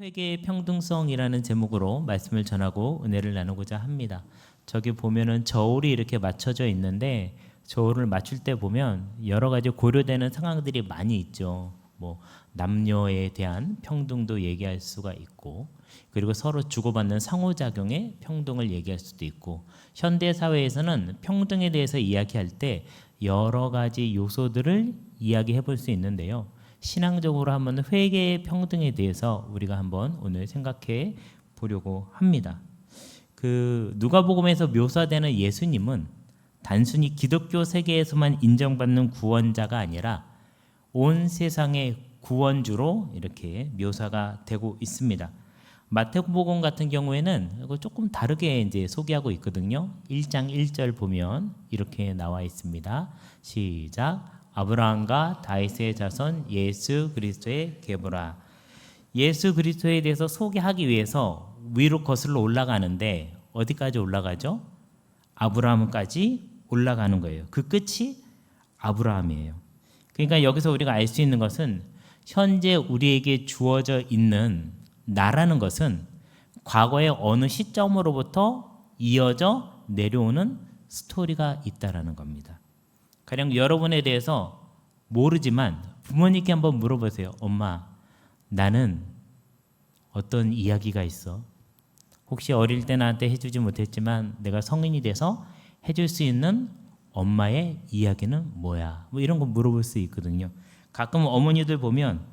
회개의 평등성이라는 제목으로 말씀을 전하고 은혜를 나누고자 합니다. 저기 보면은 저울이 이렇게 맞춰져 있는데 저울을 맞출 때 보면 여러 가지 고려되는 상황들이 많이 있죠. 뭐 남녀에 대한 평등도 얘기할 수가 있고, 그리고 서로 주고받는 상호작용의 평등을 얘기할 수도 있고, 현대 사회에서는 평등에 대해서 이야기할 때 여러 가지 요소들을 이야기해 볼 수 있는데요. 신앙적으로 한번 회개의 평등에 대해서 우리가 한번 오늘 생각해 보려고 합니다. 그 누가복음에서 묘사되는 예수님은 단순히 기독교 세계에서만 인정받는 구원자가 아니라 온 세상의 구원주로 이렇게 묘사가 되고 있습니다. 마태복음 같은 경우에는 조금 다르게 이제 소개하고 있거든요. 1장 1절 보면 이렇게 나와 있습니다. 시작. 아브라함과 다윗의 자손 예수 그리스도의 계보라. 예수 그리스도에 대해서 소개하기 위해서 위로 거슬러 올라가는데 어디까지 올라가죠? 아브라함까지 올라가는 거예요. 그 끝이 아브라함이에요. 그러니까 여기서 우리가 알 수 있는 것은 현재 우리에게 주어져 있는 나라는 것은 과거의 어느 시점으로부터 이어져 내려오는 스토리가 있다라는 겁니다. 가령 여러분에 대해서 모르지만 부모님께 한번 물어보세요. 엄마, 나는 어떤 이야기가 있어? 혹시 어릴 때 나한테 해주지 못했지만 내가 성인이 돼서 해줄 수 있는 엄마의 이야기는 뭐야? 뭐 이런 거 물어볼 수 있거든요. 가끔 어머니들 보면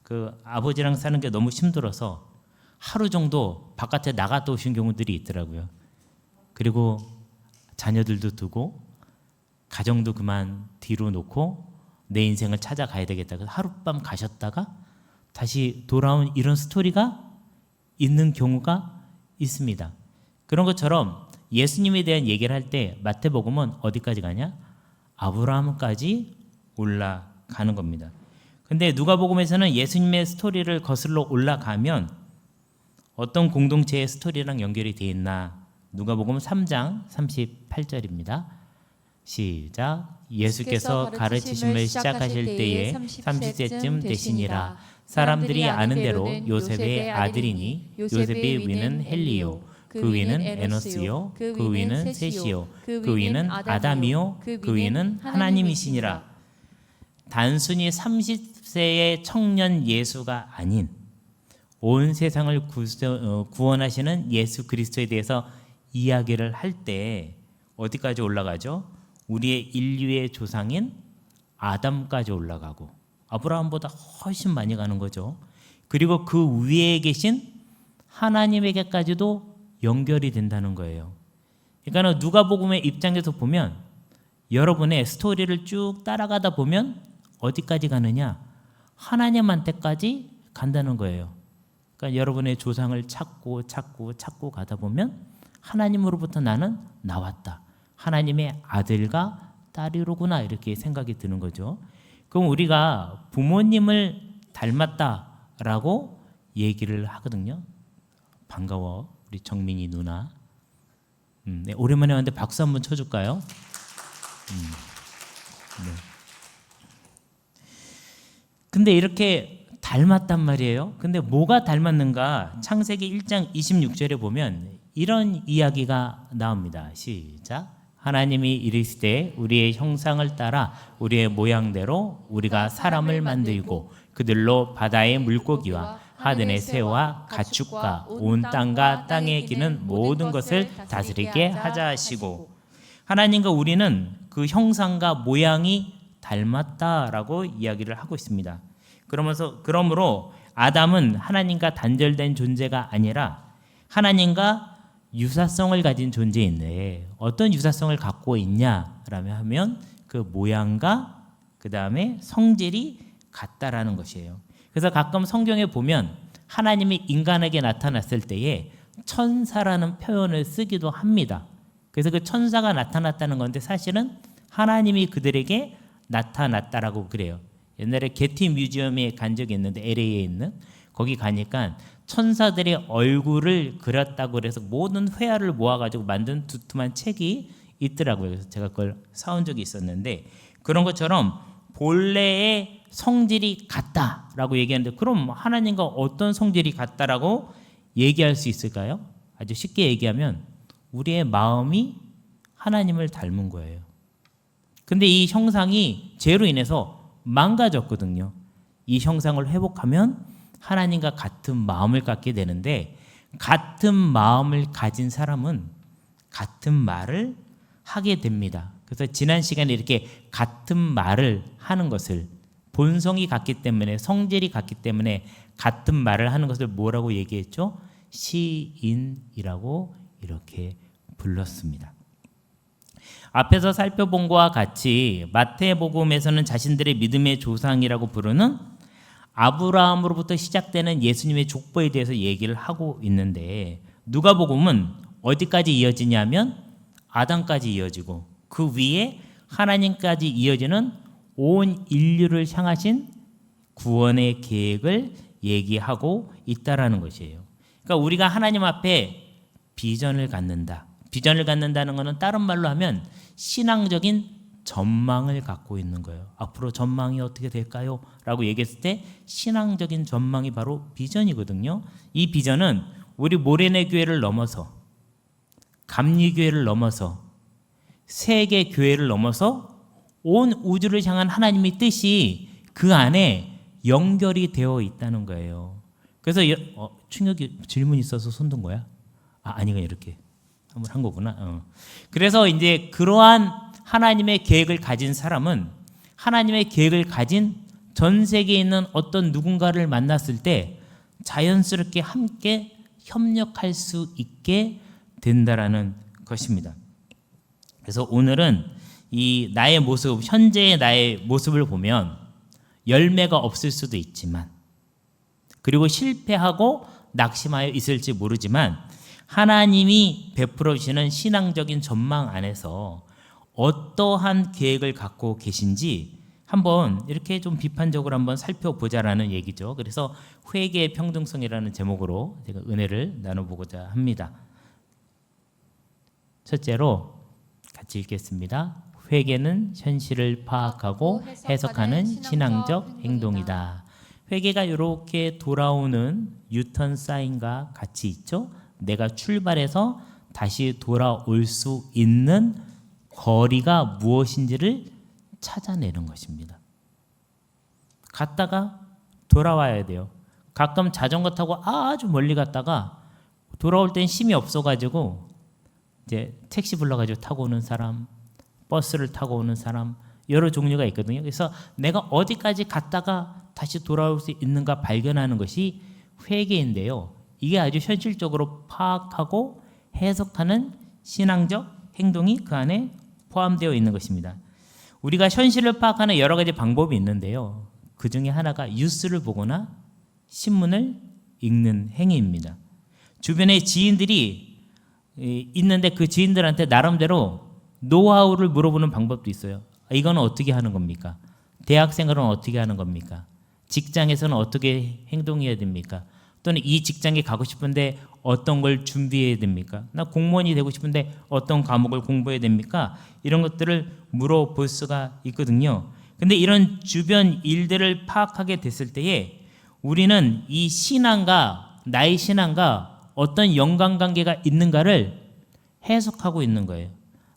그 아버지랑 사는 게 너무 힘들어서 하루 정도 바깥에 나갔다 오신 경우들이 있더라고요. 그리고 자녀들도 두고 가정도 그만 뒤로 놓고 내 인생을 찾아가야 되겠다. 그래서 하룻밤 가셨다가 다시 돌아온 이런 스토리가 있는 경우가 있습니다. 그런 것처럼 예수님에 대한 얘기를 할 때 마태복음은 어디까지 가냐? 아브라함까지 올라가는 겁니다. 근데 누가복음에서는 예수님의 스토리를 거슬러 올라가면 어떤 공동체의 스토리랑 연결이 되어 있나? 누가복음 3장 38절입니다. 시작. 예수께서 가르치심을 시작하실 때에 30세쯤 되시니라. 사람들이 아는 대로 요셉의 아들이니 요셉의 위는 헬리요, 그 위는 에노스요, 그 위는 셋이요, 그 위는 아담이요, 그 위는 하나님이시니라. 단순히 30세의 청년 예수가 아닌 온 세상을 구원하시는 예수 그리스도에 대해서 이야기를 할 때 어디까지 올라가죠? 우리의 인류의 조상인 아담까지 올라가고 아브라함보다 훨씬 많이 가는 거죠. 그리고 그 위에 계신 하나님에게까지도 연결이 된다는 거예요. 그러니까 누가복음의 입장에서 보면 여러분의 스토리를 쭉 따라가다 보면 어디까지 가느냐? 하나님한테까지 간다는 거예요. 그러니까 여러분의 조상을 찾고 가다 보면 하나님으로부터 나는 나왔다. 하나님의 아들과 딸이로구나 이렇게 생각이 드는 거죠. 그럼 우리가 부모님을 닮았다라고 얘기를 하거든요. 반가워 우리 정민이 누나. 네, 오랜만에 왔는데 박수 한번 쳐줄까요? 네. 근데 이렇게 닮았단 말이에요. 근데 뭐가 닮았는가? 창세기 1장 26절에 보면 이런 이야기가 나옵니다. 시작. 하나님이 이르시되 우리의 형상을 따라 우리의 모양대로 우리가 사람을 만들고 그들로 바다의 물고기와 하늘의 새와 가축과 온 땅과 땅에 기는 모든 것을 다스리게 하자 하시고, 하나님과 우리는 그 형상과 모양이 닮았다라고 이야기를 하고 있습니다. 그러므로 아담은 하나님과 단절된 존재가 아니라 하나님과 유사성을 가진 존재인데 어떤 유사성을 갖고 있냐라면 하면 그 모양과 그 다음에 성질이 같다라는 것이에요. 그래서 가끔 성경에 보면 하나님이 인간에게 나타났을 때에 천사라는 표현을 쓰기도 합니다. 그래서 그 천사가 나타났다는 건데 사실은 하나님이 그들에게 나타났다라고 그래요. 옛날에 게티 뮤지엄에 간 적이 있는데 LA에 있는 거기 가니까 천사들의 얼굴을 그렸다고 그래서 모든 회화를 모아가지고 만든 두툼한 책이 있더라고요. 그래서 제가 그걸 사온 적이 있었는데 그런 것처럼 본래의 성질이 같다라고 얘기하는데 그럼 하나님과 어떤 성질이 같다라고 얘기할 수 있을까요? 아주 쉽게 얘기하면 우리의 마음이 하나님을 닮은 거예요. 근데 이 형상이 죄로 인해서 망가졌거든요. 이 형상을 회복하면 하나님과 같은 마음을 갖게 되는데 같은 마음을 가진 사람은 같은 말을 하게 됩니다. 그래서 지난 시간에 이렇게 같은 말을 하는 것을 본성이 같기 때문에 성질이 같기 때문에 같은 말을 하는 것을 뭐라고 얘기했죠? 시인이라고 이렇게 불렀습니다. 앞에서 살펴본 것과 같이 마태복음에서는 자신들의 믿음의 조상이라고 부르는 아브라함으로부터 시작되는 예수님의 족보에 대해서 얘기를 하고 있는데 누가복음은 어디까지 이어지냐면 아담까지 이어지고 그 위에 하나님까지 이어지는 온 인류를 향하신 구원의 계획을 얘기하고 있다라는 것이에요. 그러니까 우리가 하나님 앞에 비전을 갖는다. 비전을 갖는다는 것은 다른 말로 하면 신앙적인 전망을 갖고 있는 거예요. 앞으로 전망이 어떻게 될까요? 라고 얘기했을 때 신앙적인 전망이 바로 비전이거든요. 이 비전은 우리 모래내 교회를 넘어서 감리교회를 넘어서 세계 교회를 넘어서 온 우주를 향한 하나님의 뜻이 그 안에 연결이 되어 있다는 거예요. 그래서 충격이 질문 있어서 손든 거야? 아니가 이렇게 한번 한 거구나. 그래서 이제 그러한 하나님의 계획을 가진 사람은 하나님의 계획을 가진 전 세계에 있는 어떤 누군가를 만났을 때 자연스럽게 함께 협력할 수 있게 된다라는 것입니다. 그래서 오늘은 이 나의 모습, 현재의 나의 모습을 보면 열매가 없을 수도 있지만 그리고 실패하고 낙심하여 있을지 모르지만 하나님이 베풀어 주시는 신앙적인 전망 안에서 어떠한 계획을 갖고 계신지 한번 이렇게 좀 비판적으로 한번 살펴보자라는 얘기죠. 그래서 회개의 평등성이라는 제목으로 제가 은혜를 나눠보고자 합니다. 첫째로 같이 읽겠습니다. 회개는 현실을 파악하고 해석하는 신앙적 행동이다. 회개가 이렇게 돌아오는 유턴 사인과 같이 있죠. 내가 출발해서 다시 돌아올 수 있는 거리가 무엇인지를 찾아내는 것입니다. 갔다가 돌아와야 돼요. 가끔 자전거 타고 아주 멀리 갔다가 돌아올 땐 힘이 없어가지고 이제 택시 불러가지고 타고 오는 사람, 버스를 타고 오는 사람 여러 종류가 있거든요. 그래서 내가 어디까지 갔다가 다시 돌아올 수 있는가 발견하는 것이 회개인데요. 이게 아주 현실적으로 파악하고 해석하는 신앙적 행동이 그 안에 포함되어 있는 것입니다. 우리가 현실을 파악하는 여러 가지 방법이 있는데요. 그 중에 하나가 뉴스를 보거나 신문을 읽는 행위입니다. 주변에 지인들이 있는데 그 지인들한테 나름대로 노하우를 물어보는 방법도 있어요. 이거는 어떻게 하는 겁니까? 대학생활은 어떻게 하는 겁니까? 직장에서는 어떻게 행동해야 됩니까? 또는 이 직장에 가고 싶은데 어떤 걸 준비해야 됩니까? 나 공무원이 되고 싶은데 어떤 과목을 공부해야 됩니까? 이런 것들을 물어볼 수가 있거든요. 근데 이런 주변 일들을 파악하게 됐을 때에 우리는 이 신앙과 나의 신앙과 어떤 연관관계가 있는가를 해석하고 있는 거예요.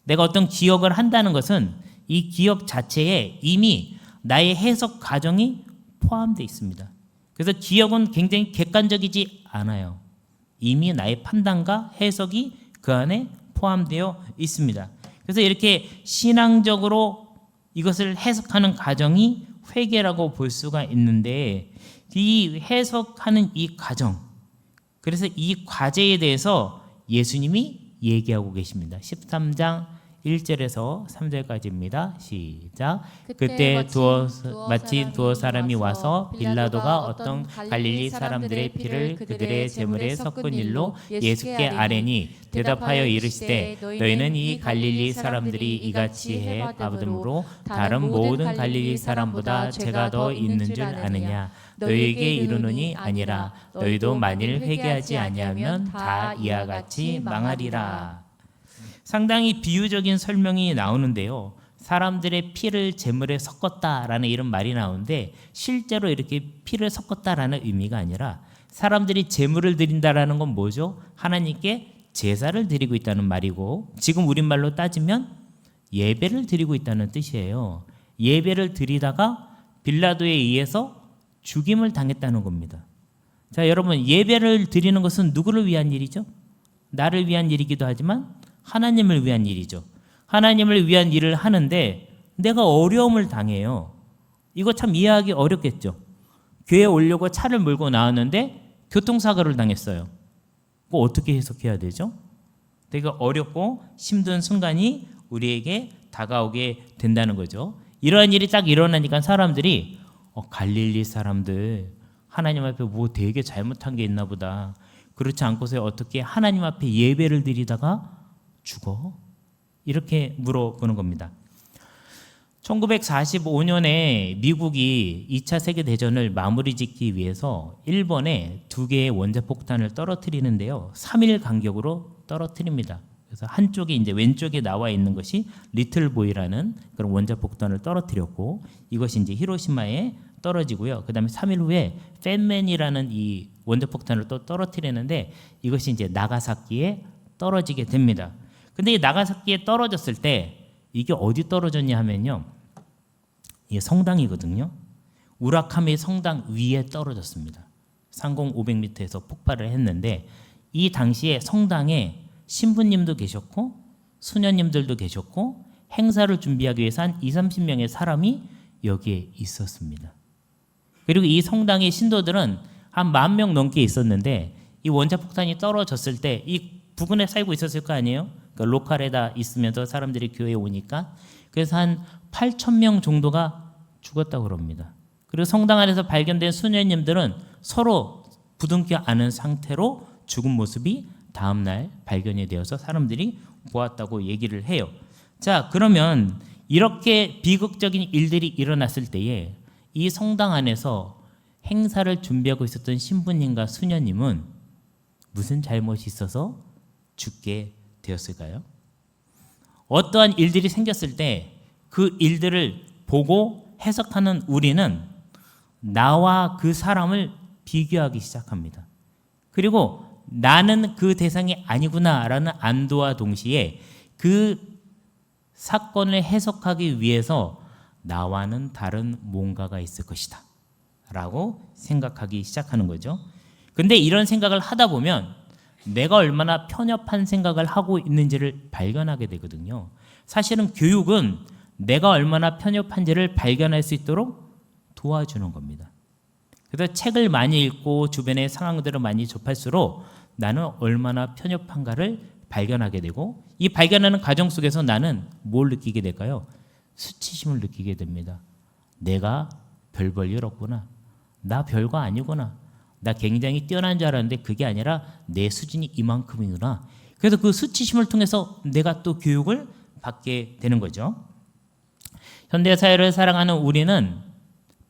내가 어떤 기억을 한다는 것은 이 기억 자체에 이미 나의 해석 과정이 포함되어 있습니다. 그래서 기억은 굉장히 객관적이지 않아요. 이미 나의 판단과 해석이 그 안에 포함되어 있습니다. 그래서 이렇게 신앙적으로 이것을 해석하는 과정이 회개라고 볼 수가 있는데 이 해석하는 이 과정, 그래서 이 과제에 대해서 예수님이 얘기하고 계십니다. 13장 1절에서 3절까지입니다. 시작. 그때 마치 두어 사람이 와서 빌라도가 어떤 갈릴리 사람들의 피를 그들의 제물에 섞은 일로 예수께 아뢰니 대답하여 이르시되 너희는 이 갈릴리 사람들이 이같이 해 받음으로 다른 모든 갈릴리 사람보다 죄가 더 있는 줄 아느냐. 너희에게 이르노니 아니라 너희도 만일 회개하지 아니하면 다 이와 같이 망하리라. 상당히 비유적인 설명이 나오는데요. 사람들의 피를 제물에 섞었다라는 이런 말이 나오는데 실제로 이렇게 피를 섞었다라는 의미가 아니라 사람들이 제물을 드린다라는 건 뭐죠? 하나님께 제사를 드리고 있다는 말이고 지금 우리말로 따지면 예배를 드리고 있다는 뜻이에요. 예배를 드리다가 빌라도에 의해서 죽임을 당했다는 겁니다. 자, 여러분 예배를 드리는 것은 누구를 위한 일이죠? 나를 위한 일이기도 하지만 하나님을 위한 일이죠. 하나님을 위한 일을 하는데 내가 어려움을 당해요. 이거 참 이해하기 어렵겠죠. 교회에 오려고 차를 몰고 나왔는데 교통사고를 당했어요. 그거 어떻게 해석해야 되죠? 되게 어렵고 힘든 순간이 우리에게 다가오게 된다는 거죠. 이러한 일이 딱 일어나니까 사람들이 갈릴리 사람들 하나님 앞에 뭐 되게 잘못한 게 있나 보다. 그렇지 않고서 어떻게 하나님 앞에 예배를 드리다가 죽어? 이렇게 물어보는 겁니다. 1945년에 미국이 2차 세계대전을 마무리 짓기 위해서 일본에 2개의 원자폭탄을 떨어뜨리는데요. 3일 간격으로 떨어뜨립니다. 그래서 한쪽에 이제 왼쪽에 나와 있는 것이 리틀보이라는 그런 원자폭탄을 떨어뜨렸고 이것이 이제 히로시마에 떨어지고요. 그다음에 3일 후에 팬맨이라는 이 원자폭탄을 또 떨어뜨리는데 이것이 이제 나가사키에 떨어지게 됩니다. 근데 이 나가사키에 떨어졌을 때 이게 어디 떨어졌냐 하면요. 이게 성당이거든요. 우라카미 성당 위에 떨어졌습니다. 상공 500m에서 폭발을 했는데 이 당시에 성당에 신부님도 계셨고 수녀님들도 계셨고 행사를 준비하기 위해서 한 20-30명의 사람이 여기에 있었습니다. 그리고 이 성당의 신도들은 한 10,000명 넘게 있었는데 이 원자폭탄이 떨어졌을 때 이 부근에 살고 있었을 거 아니에요? 그러니까 로컬에다 있으면서 사람들이 교회에 오니까 그래서 한 8,000명 정도가 죽었다고 그럽니다. 그리고 성당 안에서 발견된 수녀님들은 서로 부둥켜 안은 상태로 죽은 모습이 다음날 발견이 되어서 사람들이 보았다고 얘기를 해요. 자, 그러면 이렇게 비극적인 일들이 일어났을 때에 이 성당 안에서 행사를 준비하고 있었던 신부님과 수녀님은 무슨 잘못이 있어서 죽게 되었을까요? 어떠한 일들이 생겼을 때 그 일들을 보고 해석하는 우리는 나와 그 사람을 비교하기 시작합니다. 그리고 나는 그 대상이 아니구나라는 안도와 동시에 그 사건을 해석하기 위해서 나와는 다른 뭔가가 있을 것이다 라고 생각하기 시작하는 거죠. 근데 이런 생각을 하다 보면 내가 얼마나 편협한 생각을 하고 있는지를 발견하게 되거든요. 사실은 교육은 내가 얼마나 편협한지를 발견할 수 있도록 도와주는 겁니다. 그래서 책을 많이 읽고 주변의 상황들을 많이 접할수록 나는 얼마나 편협한가를 발견하게 되고 이 발견하는 과정 속에서 나는 뭘 느끼게 될까요? 수치심을 느끼게 됩니다. 내가 별 볼 일 없구나. 나 별거 아니구나. 나 굉장히 뛰어난 줄 알았는데 그게 아니라 내 수준이 이만큼이구나. 그래서 그 수치심을 통해서 내가 또 교육을 받게 되는 거죠. 현대사회를 살아가는 우리는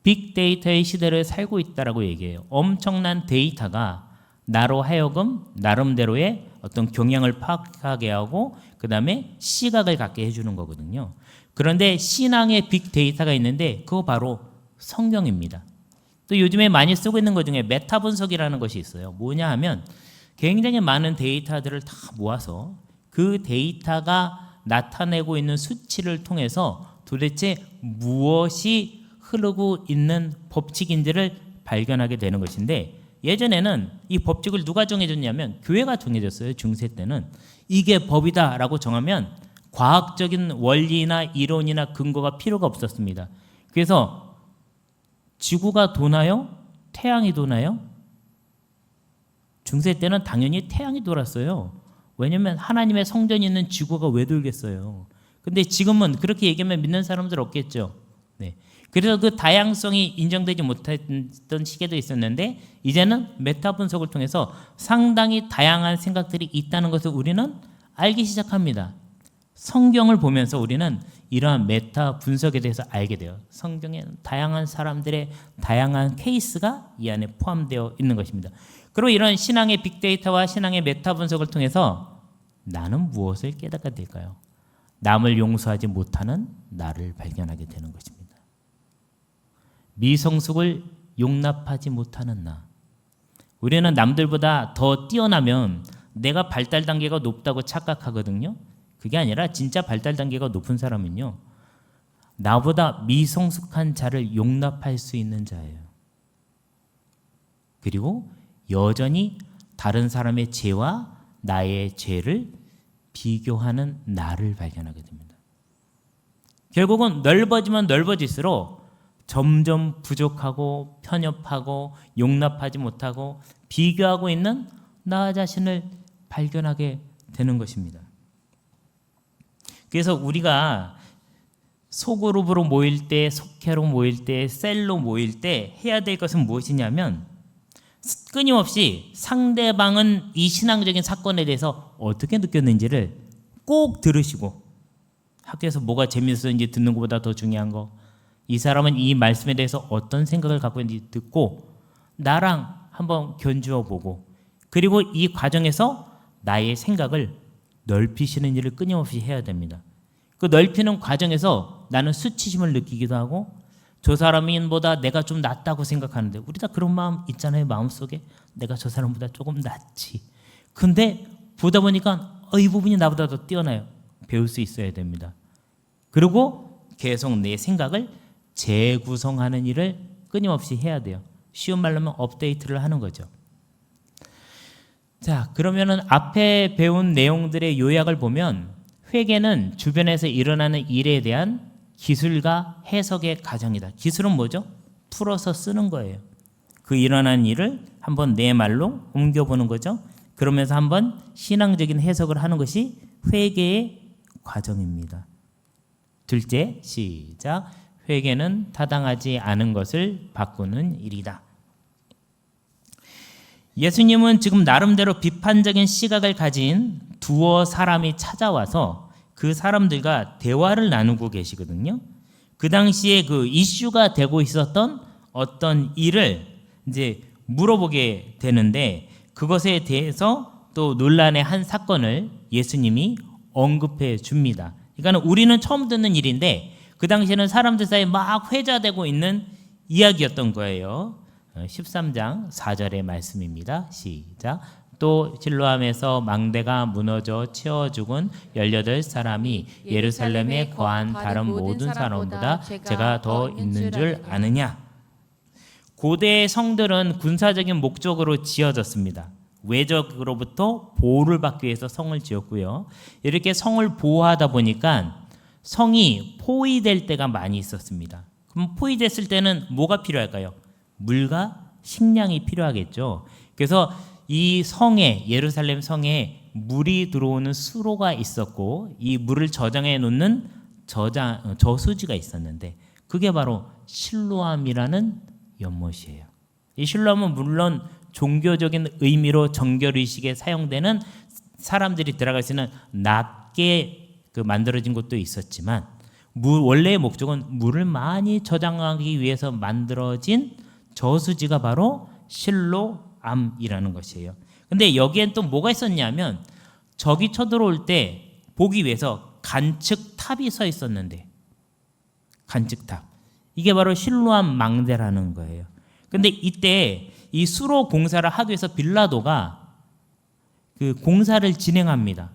빅데이터의 시대를 살고 있다라고 얘기해요. 엄청난 데이터가 나로 하여금 나름대로의 어떤 경향을 파악하게 하고 그 다음에 시각을 갖게 해주는 거거든요. 그런데 신앙의 빅데이터가 있는데 그거 바로 성경입니다. 또 요즘에 많이 쓰고 있는 것 중에 메타 분석이라는 것이 있어요. 뭐냐 하면 굉장히 많은 데이터들을 다 모아서 그 데이터가 나타내고 있는 수치를 통해서 도대체 무엇이 흐르고 있는 법칙인지를 발견하게 되는 것인데 예전에는 이 법칙을 누가 정해줬냐면 교회가 정해줬어요. 중세 때는 이게 법이다라고 정하면 과학적인 원리나 이론이나 근거가 필요가 없었습니다. 그래서 지구가 도나요? 태양이 도나요? 중세 때는 당연히 태양이 돌았어요. 왜냐하면 하나님의 성전이 있는 지구가 왜 돌겠어요. 근데 지금은 그렇게 얘기하면 믿는 사람들 없겠죠. 네. 그래서 그 다양성이 인정되지 못했던 시기도 있었는데 이제는 메타 분석을 통해서 상당히 다양한 생각들이 있다는 것을 우리는 알기 시작합니다. 성경을 보면서 우리는 이러한 메타 분석에 대해서 알게 돼요. 성경에 다양한 사람들의 다양한 케이스가 이 안에 포함되어 있는 것입니다. 그리고 이런 신앙의 빅데이터와 신앙의 메타 분석을 통해서 나는 무엇을 깨닫게 될까요? 남을 용서하지 못하는 나를 발견하게 되는 것입니다. 미성숙을 용납하지 못하는 나. 우리는 남들보다 더 뛰어나면 내가 발달 단계가 높다고 착각하거든요. 그게 아니라 진짜 발달 단계가 높은 사람은요, 나보다 미성숙한 자를 용납할 수 있는 자예요. 그리고 여전히 다른 사람의 죄와 나의 죄를 비교하는 나를 발견하게 됩니다. 결국은 넓어지면 넓어질수록 점점 부족하고 편협하고 용납하지 못하고 비교하고 있는 나 자신을 발견하게 되는 것입니다. 그래서 우리가 소그룹으로 모일 때, 속회로 모일 때, 셀로 모일 때 해야 될 것은 무엇이냐면 끊임없이 상대방은 이 신앙적인 사건에 대해서 어떻게 느꼈는지를 꼭 들으시고, 학교에서 뭐가 재밌었는지 듣는 것보다 더 중요한 거, 이 사람은 이 말씀에 대해서 어떤 생각을 갖고 있는지 듣고 나랑 한번 견주어 보고, 그리고 이 과정에서 나의 생각을 넓히시는 일을 끊임없이 해야 됩니다. 그 넓히는 과정에서 나는 수치심을 느끼기도 하고, 저 사람인보다 내가 좀 낫다고 생각하는데, 우리 다 그런 마음 있잖아요. 마음속에 내가 저 사람보다 조금 낫지. 근데 보다 보니까 이 부분이 나보다 더 뛰어나요. 배울 수 있어야 됩니다. 그리고 계속 내 생각을 재구성하는 일을 끊임없이 해야 돼요. 쉬운 말로 하면 업데이트를 하는 거죠. 자, 그러면은 앞에 배운 내용들의 요약을 보면, 회개는 주변에서 일어나는 일에 대한 기술과 해석의 과정이다. 기술은 뭐죠? 풀어서 쓰는 거예요. 그 일어난 일을 한번 내 말로 옮겨보는 거죠. 그러면서 한번 신앙적인 해석을 하는 것이 회개의 과정입니다. 둘째, 시작. 회개는 타당하지 않은 것을 바꾸는 일이다. 예수님은 지금 나름대로 비판적인 시각을 가진 두어 사람이 찾아와서 그 사람들과 대화를 나누고 계시거든요. 그 당시에 그 이슈가 되고 있었던 어떤 일을 이제 물어보게 되는데, 그것에 대해서 또 논란의 한 사건을 예수님이 언급해 줍니다. 그러니까 우리는 처음 듣는 일인데 그 당시에는 사람들 사이에 막 회자되고 있는 이야기였던 거예요. 13장 4절의 말씀입니다. 시작. 또 실로암에서 망대가 무너져 채워 죽은 18사람이 예루살렘에 거한 다른 모든 사람보다 제가 더 있는 줄 아느냐. 고대의 성들은 군사적인 목적으로 지어졌습니다. 외적으로부터 보호를 받기 위해서 성을 지었고요. 이렇게 성을 보호하다 보니까 성이 포위될 때가 많이 있었습니다. 그럼 포위됐을 때는 뭐가 필요할까요? 물과 식량이 필요하겠죠. 그래서 이 성에, 예루살렘 성에 물이 들어오는 수로가 있었고, 이 물을 저장해 놓는 저수지가 있었는데, 그게 바로 실로암이라는 연못이에요. 이 실로암은 물론 종교적인 의미로 정결의식에 사용되는, 사람들이 들어갈 수 있는 낮게 만들어진 곳도 있었지만, 원래의 목적은 물을 많이 저장하기 위해서 만들어진 저수지가 바로 실로암이라는 것이에요. 근데 여기엔 또 뭐가 있었냐면, 적이 쳐들어올 때 보기 위해서 관측탑이 서 있었는데, 관측탑, 이게 바로 실로암 망대라는 거예요. 근데 이때 이 수로 공사를 하기 위해서 빌라도가 그 공사를 진행합니다.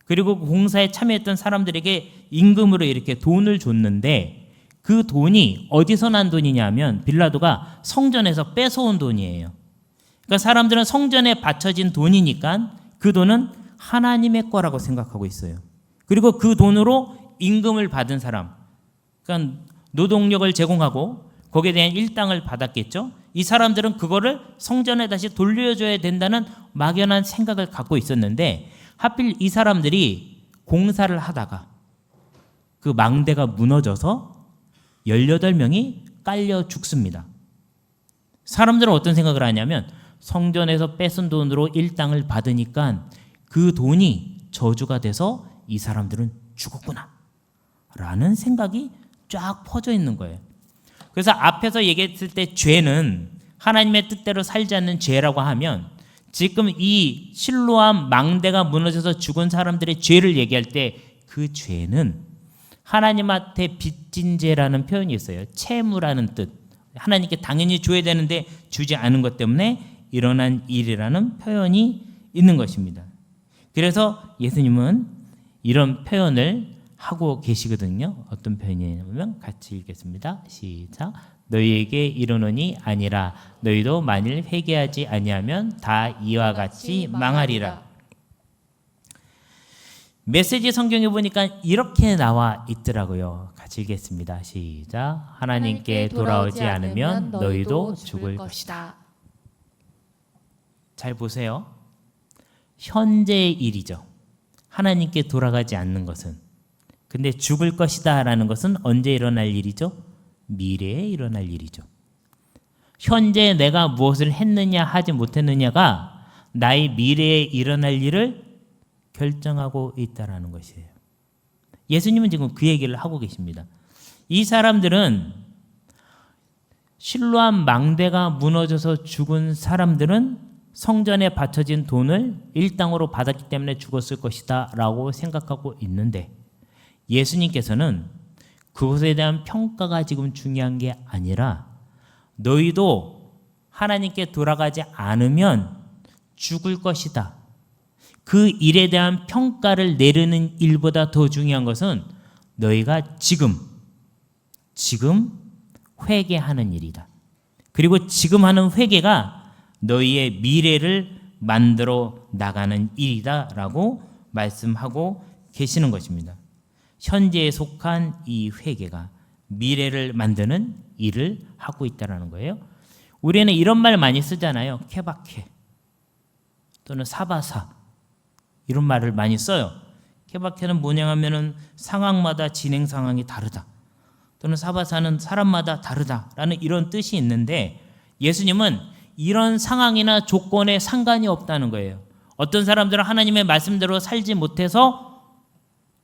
그리고 공사에 참여했던 사람들에게 임금으로 이렇게 돈을 줬는데, 그 돈이 어디서 난 돈이냐면 빌라도가 성전에서 뺏어온 돈이에요. 그러니까 사람들은 성전에 바쳐진 돈이니까 그 돈은 하나님의 거라고 생각하고 있어요. 그리고 그 돈으로 임금을 받은 사람, 그러니까 노동력을 제공하고 거기에 대한 일당을 받았겠죠. 이 사람들은 그거를 성전에 다시 돌려줘야 된다는 막연한 생각을 갖고 있었는데, 하필 이 사람들이 공사를 하다가 그 망대가 무너져서 18명이 깔려 죽습니다. 사람들은 어떤 생각을 하냐면, 성전에서 뺏은 돈으로 일당을 받으니까 그 돈이 저주가 돼서 이 사람들은 죽었구나 라는 생각이 쫙 퍼져 있는 거예요. 그래서 앞에서 얘기했을 때 죄는 하나님의 뜻대로 살지 않는 죄라고 하면, 지금 이 실로암 망대가 무너져서 죽은 사람들의 죄를 얘기할 때 그 죄는 하나님한테 빚진 죄라는 표현이 있어요. 채무라는 뜻. 하나님께 당연히 줘야 되는데 주지 않은 것 때문에 일어난 일이라는 표현이 있는 것입니다. 그래서 예수님은 이런 표현을 하고 계시거든요. 어떤 표현이냐면 같이 읽겠습니다. 시작. 너희에게 이르노니 아니라 너희도 만일 회개하지 아니하면 다 이와 같이 망하리라. 메시지 성경에 보니까 이렇게 나와 있더라고요. 같이 읽겠습니다. 시작. 하나님께 돌아오지 않으면 너희도 죽을 것이다. 잘 보세요. 현재의 일이죠. 하나님께 돌아가지 않는 것은. 근데 죽을 것이다 라는 것은 언제 일어날 일이죠? 미래에 일어날 일이죠. 현재 내가 무엇을 했느냐 하지 못했느냐가 나의 미래에 일어날 일을 결정하고 있다라는 것이에요. 예수님은 지금 그 얘기를 하고 계십니다. 이 사람들은 실로암 망대가 무너져서 죽은 사람들은 성전에 바쳐진 돈을 일당으로 받았기 때문에 죽었을 것이다 라고 생각하고 있는데 예수님께서는 그것에 대한 평가가 지금 중요한 게 아니라 너희도 하나님께 돌아가지 않으면 죽을 것이다. 그 일에 대한 평가를 내리는 일보다 더 중요한 것은 너희가 지금 회개하는 일이다. 그리고 지금 하는 회개가 너희의 미래를 만들어 나가는 일이다라고 말씀하고 계시는 것입니다. 현재에 속한 이 회개가 미래를 만드는 일을 하고 있다는 거예요. 우리는 이런 말 많이 쓰잖아요. 케바케 또는 사바사 이런 말을 많이 써요. 케바케는 뭐냐 하면은 상황마다 진행 상황이 다르다. 또는 사바사는 사람마다 다르다라는 이런 뜻이 있는데 예수님은 이런 상황이나 조건에 상관이 없다는 거예요. 어떤 사람들은 하나님의 말씀대로 살지 못해서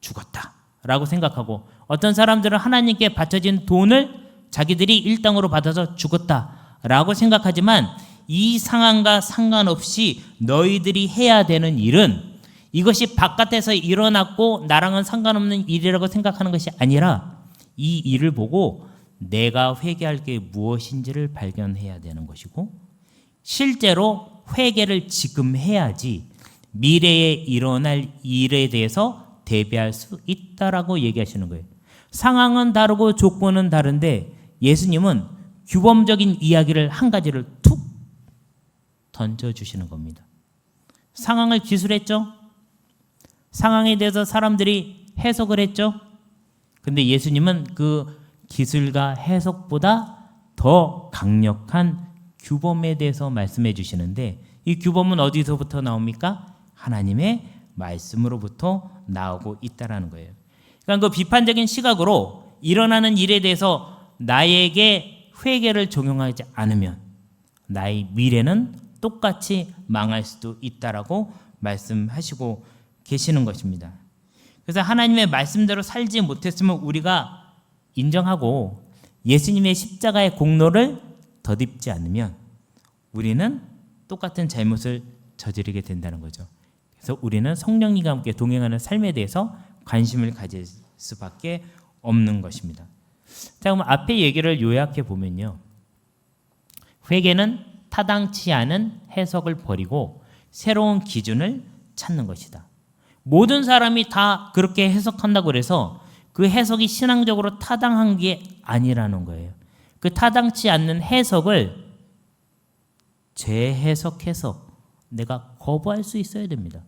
죽었다라고 생각하고 어떤 사람들은 하나님께 바쳐진 돈을 자기들이 일당으로 받아서 죽었다라고 생각하지만 이 상황과 상관없이 너희들이 해야 되는 일은 이것이 바깥에서 일어났고 나랑은 상관없는 일이라고 생각하는 것이 아니라 이 일을 보고 내가 회개할 게 무엇인지를 발견해야 되는 것이고 실제로 회개를 지금 해야지 미래에 일어날 일에 대해서 대비할 수 있다라고 얘기하시는 거예요. 상황은 다르고 조건은 다른데 예수님은 규범적인 이야기를 한 가지를 툭 던져주시는 겁니다. 상황을 기술했죠? 상황에 대해서 사람들이 해석을 했죠? 근데 예수님은 그 기술과 해석보다 더 강력한 규범에 대해서 말씀해 주시는데 이 규범은 어디서부터 나옵니까? 하나님의 말씀으로부터 나오고 있다라는 거예요. 그러니까 그 비판적인 시각으로 일어나는 일에 대해서 나에게 회개를 적용하지 않으면 나의 미래는 똑같이 망할 수도 있다라고 말씀하시고 계시는 것입니다. 그래서 하나님의 말씀대로 살지 못했으면 우리가 인정하고 예수님의 십자가의 공로를 덧입지 않으면 우리는 똑같은 잘못을 저지르게 된다는 거죠. 그래서 우리는 성령님과 함께 동행하는 삶에 대해서 관심을 가질 수밖에 없는 것입니다. 자, 그럼 앞에 얘기를 요약해 보면요. 회개는 타당치 않은 해석을 버리고 새로운 기준을 찾는 것이다. 모든 사람이 다 그렇게 해석한다고 그래서 그 해석이 신앙적으로 타당한 게 아니라는 거예요. 그 타당치 않는 해석을 재해석해서 내가 거부할 수 있어야 됩니다.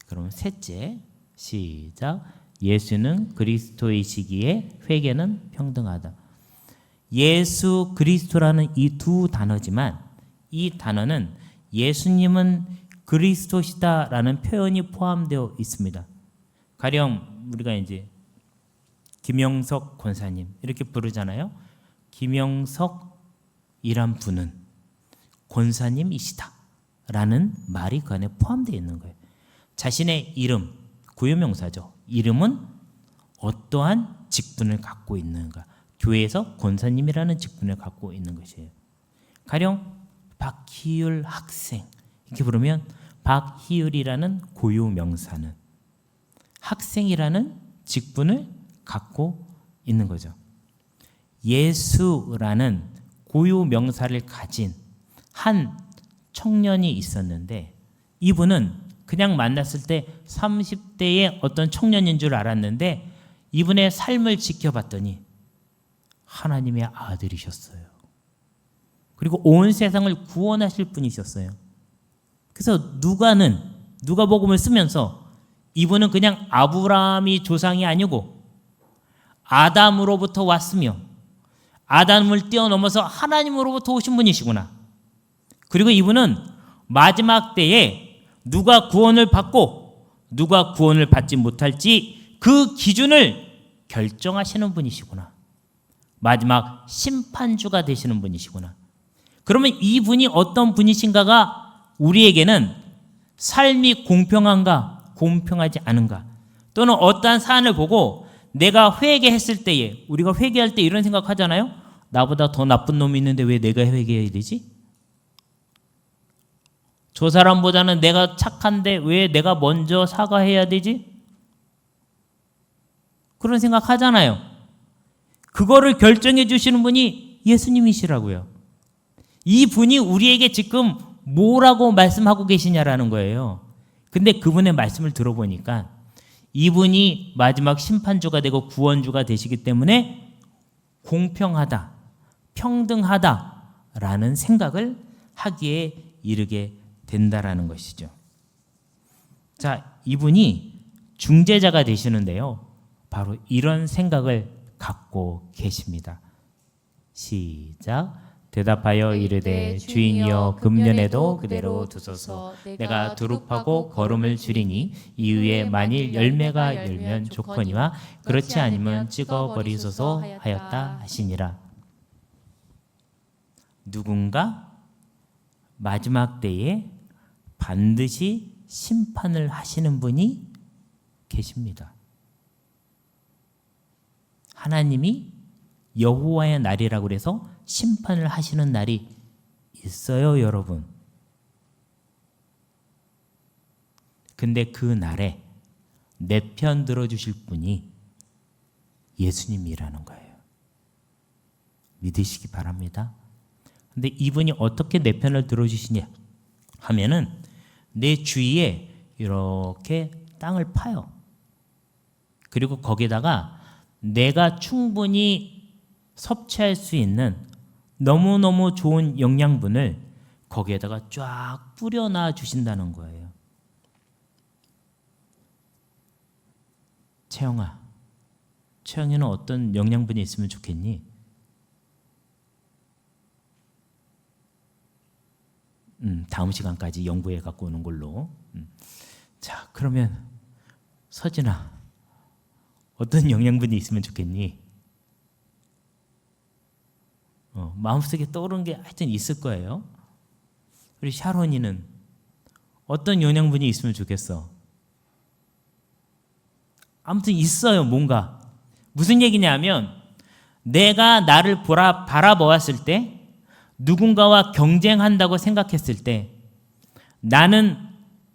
그러면 셋째, 시작. 예수는 그리스도이시기에 회개는 평등하다. 예수 그리스도라는 이 두 단어지만 이 단어는 예수님은 그리스도시다라는 표현이 포함되어 있습니다. 가령 우리가 이제 김영석 권사님 이렇게 부르잖아요. 김영석이란 분은 권사님이시다라는 말이 그 안에 포함되어 있는 거예요. 자신의 이름, 고유명사죠. 이름은 어떠한 직분을 갖고 있는가. 교회에서 권사님이라는 직분을 갖고 있는 것이에요. 가령 박희율 학생 이렇게 부르면 박희율이라는 고유명사는 학생이라는 직분을 갖고 있는 거죠. 예수라는 고유 명사를 가진 한 청년이 있었는데 이분은 그냥 만났을 때 30대의 어떤 청년인 줄 알았는데 이분의 삶을 지켜봤더니 하나님의 아들이셨어요. 그리고 온 세상을 구원하실 분이셨어요. 그래서 누가복음을 쓰면서 이분은 그냥 아브라함이 조상이 아니고 아담으로부터 왔으며 아담을 뛰어넘어서 하나님으로부터 오신 분이시구나. 그리고 이분은 마지막 때에 누가 구원을 받고 누가 구원을 받지 못할지 그 기준을 결정하시는 분이시구나. 마지막 심판주가 되시는 분이시구나. 그러면 이분이 어떤 분이신가가 우리에게는 삶이 공평한가 공평하지 않은가, 또는 어떠한 사안을 보고 내가 회개했을 때에, 우리가 회개할 때 이런 생각하잖아요. 나보다 더 나쁜 놈이 있는데 왜 내가 회개해야 되지? 저 사람보다는 내가 착한데 왜 내가 먼저 사과해야 되지? 그런 생각 하잖아요. 그거를 결정해 주시는 분이 예수님이시라고요. 이 분이 우리에게 지금 뭐라고 말씀하고 계시냐라는 거예요. 근데 그분의 말씀을 들어보니까 이분이 마지막 심판주가 되고 구원주가 되시기 때문에 공평하다, 평등하다라는 생각을 하기에 이르게 된다라는 것이죠. 자, 이분이 중재자가 되시는데요. 바로 이런 생각을 갖고 계십니다. 시작. 대답하여 이르되 주인이여 금년에도 그대로 두소서. 내가 두릅하고 거름을 줄이니 이후에 만일 열매가 열면 좋거니와 그렇지 않으면 찍어버리소서 하였다 하시니라. 누군가 마지막 때에 반드시 심판을 하시는 분이 계십니다. 하나님이 여호와의 날이라고 그래서 심판을 하시는 날이 있어요, 여러분. 근데 그 날에 내 편 들어주실 분이 예수님이라는 거예요. 믿으시기 바랍니다. 근데 이분이 어떻게 내 편을 들어주시냐 하면은 내 주위에 이렇게 땅을 파요. 그리고 거기다가 내가 충분히 섭취할 수 있는 너무너무 좋은 영양분을 거기에다가 쫙 뿌려놔 주신다는 거예요. 채영이는 어떤 영양분이 있으면 좋겠니? 다음 시간까지 연구해 갖고 오는 걸로. 자, 그러면 서진아, 어떤 영양분이 있으면 좋겠니? 마음속에 떠오르는 게 하여튼 있을 거예요. 그리고 샤론이는 어떤 영양분이 있으면 좋겠어? 아무튼 있어요, 뭔가. 무슨 얘기냐면 내가 나를 바라보았을 때, 누군가와 경쟁한다고 생각했을 때 나는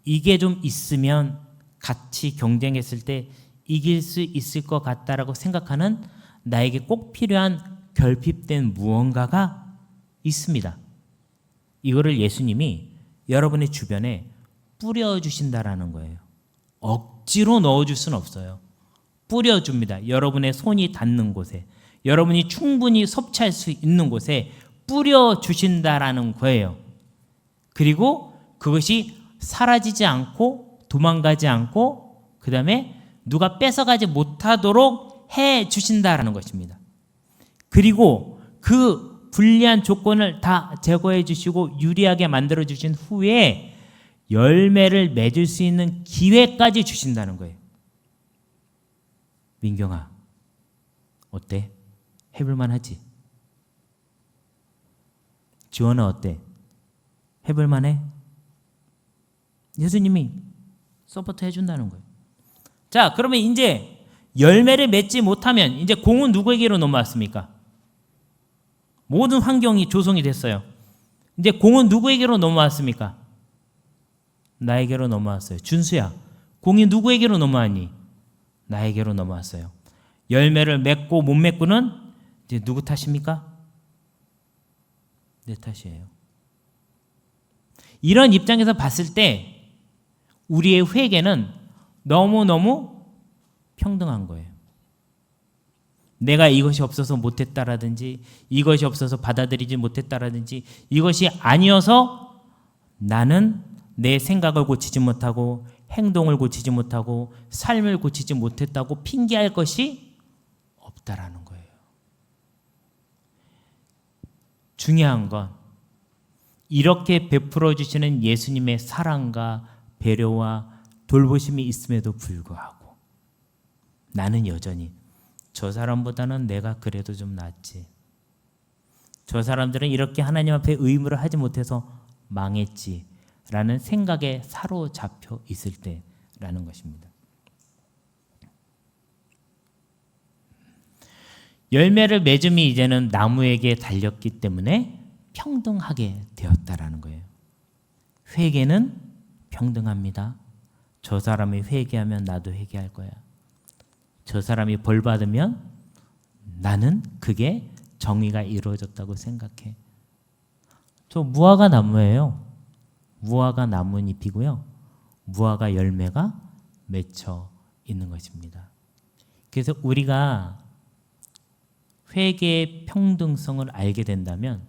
이게 좀 있으면 같이 경쟁했을 때 이길 수 있을 것 같다라고 생각하는 나에게 꼭 필요한 결핍된 무언가가 있습니다. 이거를 예수님이 여러분의 주변에 뿌려주신다라는 거예요. 억지로 넣어줄 수는 없어요. 뿌려줍니다. 여러분의 손이 닿는 곳에, 여러분이 충분히 섭취할 수 있는 곳에 뿌려주신다라는 거예요. 그리고 그것이 사라지지 않고 도망가지 않고 그 다음에 누가 뺏어가지 못하도록 해주신다라는 것입니다. 그리고 그 불리한 조건을 다 제거해 주시고 유리하게 만들어 주신 후에 열매를 맺을 수 있는 기회까지 주신다는 거예요. 민경아, 어때? 해볼만 하지? 지원은 어때? 해볼만 해? 예수님이 서포트 해준다는 거예요. 자, 그러면 이제 열매를 맺지 못하면 이제 공은 누구에게로 넘어왔습니까? 모든 환경이 조성이 됐어요. 이제 공은 누구에게로 넘어왔습니까? 나에게로 넘어왔어요. 준수야, 공이 누구에게로 넘어왔니? 나에게로 넘어왔어요. 열매를 맺고 못 맺고는 이제 누구 탓입니까? 내 탓이에요. 이런 입장에서 봤을 때 우리의 회개는 너무너무 평등한 거예요. 내가 이것이 없어서 못했다라든지 이것이 없어서 받아들이지 못했다라든지 이것이 아니어서 나는 내 생각을 고치지 못하고 행동을 고치지 못하고 삶을 고치지 못했다고 핑계할 것이 없다라는 거예요. 중요한 건 이렇게 베풀어 주시는 예수님의 사랑과 배려와 돌보심이 있음에도 불구하고 나는 여전히 저 사람보다는 내가 그래도 좀 낫지. 저 사람들은 이렇게 하나님 앞에 의무를 하지 못해서 망했지. 라는 생각에 사로잡혀 있을 때라는 것입니다. 열매를 맺음이 이제는 나무에게 달렸기 때문에 평등하게 되었다라는 거예요. 회개는 평등합니다. 저 사람이 회개하면 나도 회개할 거야. 저 사람이 벌 받으면 나는 그게 정의가 이루어졌다고 생각해. 저 무화과 나무예요. 무화과 나뭇잎이고요. 무화과 열매가 맺혀 있는 것입니다. 그래서 우리가 회개의 평등성을 알게 된다면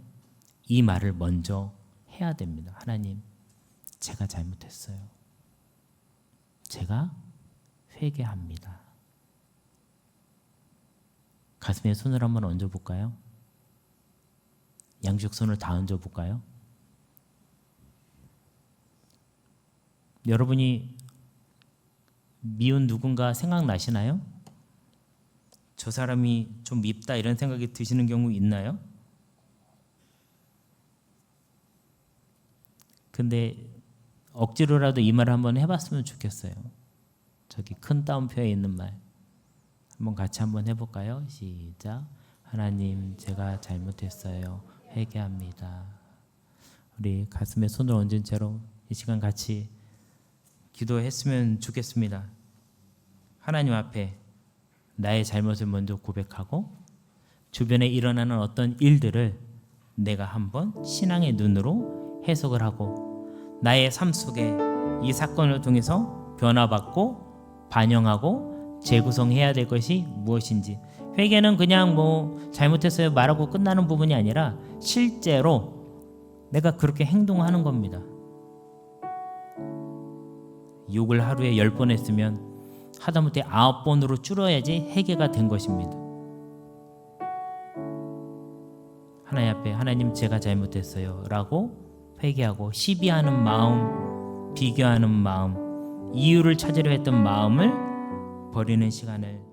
이 말을 먼저 해야 됩니다. 하나님, 제가 잘못했어요. 제가 회개합니다. 가슴에 손을 한번 얹어볼까요? 양쪽 손을 다 얹어볼까요? 여러분이 미운 누군가 생각나시나요? 저 사람이 좀 밉다 이런 생각이 드시는 경우 있나요? 근데 억지로라도 이 말을 한번 해봤으면 좋겠어요. 저기 큰 따옴표에 있는 말 한번 같이 한번 해볼까요? 시작. 하나님, 제가 잘못했어요. 회개합니다. 우리 가슴에 손을 얹은 채로 이 시간 같이 기도했으면 좋겠습니다. 하나님 앞에 나의 잘못을 먼저 고백하고 주변에 일어나는 어떤 일들을 내가 한번 신앙의 눈으로 해석을 하고 나의 삶 속에 이 사건을 통해서 변화받고 반영하고 재구성해야 될 것이 무엇인지. 회개는 그냥 잘못했어요 말하고 끝나는 부분이 아니라 실제로 내가 그렇게 행동하는 겁니다. 욕을 하루에 10번 했으면 하다못해 9번으로 줄여야지 회개가 된 것입니다. 하나님 앞에 하나님, 제가 잘못했어요 라고 회개하고 시비하는 마음, 비교하는 마음, 이유를 찾으려 했던 마음을 버리는 시간을